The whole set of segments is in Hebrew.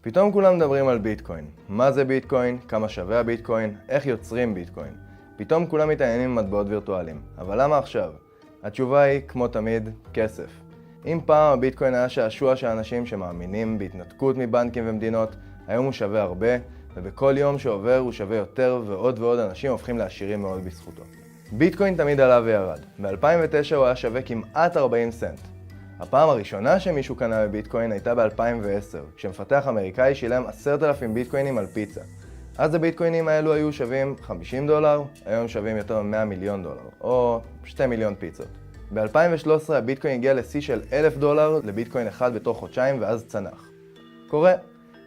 פתאום כולם מדברים על ביטקוין. מה זה ביטקוין? כמה שווה הביטקוין? איך יוצרים ביטקוין? פתאום כולם מתעניינים במטבעות וירטואליים. אבל למה עכשיו? התשובה היא, כמו תמיד, כסף. אם פעם הביטקוין היה שעשוע של אנשים שמאמינים בהתנתקות מבנקים ומדינות, היום הוא שווה הרבה, ובכל יום שעובר הוא שווה יותר ועוד ועוד אנשים הופכים לעשירים מאוד בזכותו. ביטקוין תמיד עלה וירד. ב-2009 הוא היה שווה כמעט 40 סנט. הפעם הראשונה שמישהו קנה בביטקוין הייתה ב-2010, כשמפתח אמריקאי שילם 10,000 ביטקוינים על פיצה. אז הביטקוינים האלו היו שווים $50, היום שווים יותר מ$100 מיליון, או 2 מיליון פיצות. ב-2013 הביטקוין הגיע לשיא של $1,000 לביטקוין אחד בתוך חודשיים ואז צנח. קורה.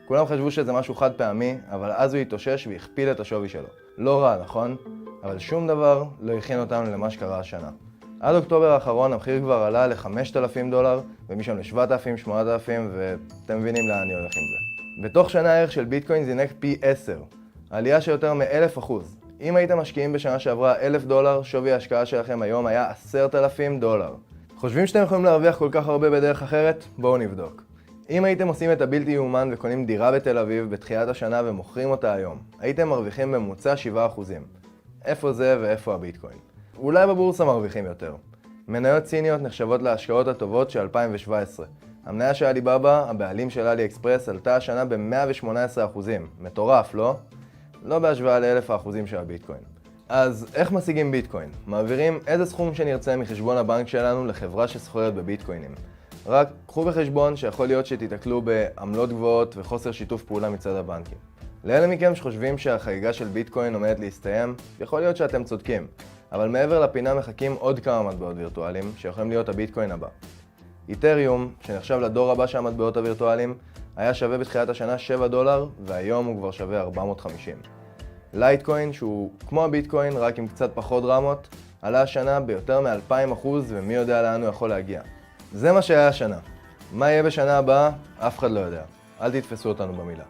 כולם חשבו שזה משהו חד פעמי, אבל אז הוא התאושש והכפיל את השווי שלו. לא רע, נכון? אבל שום דבר לא הכין אותנו למה שקרה השנה. עד אוקטובר האחרון המחיר כבר עלה ל$5,000 ומשם ל$7,000, 8,000 ואתם מבינים לאן אני הולך עם זה. בתוך שנה הערך של ביטקוין זינק פי 10, עלייה של יותר מ-1,000%. אם הייתם משקיעים בשנה שעברה $1,000, שווי ההשקעה שלכם היום היה $10,000. חושבים שאתם יכולים להרוויח כל כך הרבה בדרך אחרת? בואו נבדוק. אם הייתם עושים את הבלתי יאומן וקונים דירה בתל אביב בתחילת השנה ומוכרים אותה היום, הייתם מרוויחים בממוצע 7%. איפה זה ואיפה הביטקוין? אולי בבורסה מרוויחים יותר. מניות סיניות נחשבות להשקעות הטובות של 2017. המניה של עליבאבא, הבעלים של עלי אקספרס, עלתה השנה ב-118%. מטורף, לא? לא בהשוואה ל1,000% של הביטקוין. אז איך משיגים ביטקוין? מעבירים איזה סכום שנרצה מחשבון הבנק שלנו לחברה שסוחרת בביטקוינים. רק קחו בחשבון שיכול להיות שתתקלו בעמלות גבוהות וחוסר שיתוף פעולה מצד הבנקים. לאלה מכם שחושבים שהחגיגה של ביטקוין עומדת להסתיים, יכול להיות שאתם צודקים. אבל מעבר לפינה מחכים עוד כמה מטבעות וירטואליים שיכולים להיות הביטקוין הבא. איתריום, שנחשב לדור הבא של המטבעות הווירטואליים, היה שווה בתחילת השנה $7 והיום הוא כבר שווה 450. לייטקוין, שהוא כמו הביטקוין רק עם קצת פחות דרמות, עלה השנה ביותר מ-2,000% ומי יודע לאן הוא יכול להגיע. זה מה שהיה השנה. מה יהיה בשנה הבאה? אף אחד לא יודע. אל תתפסו אותנו במילה.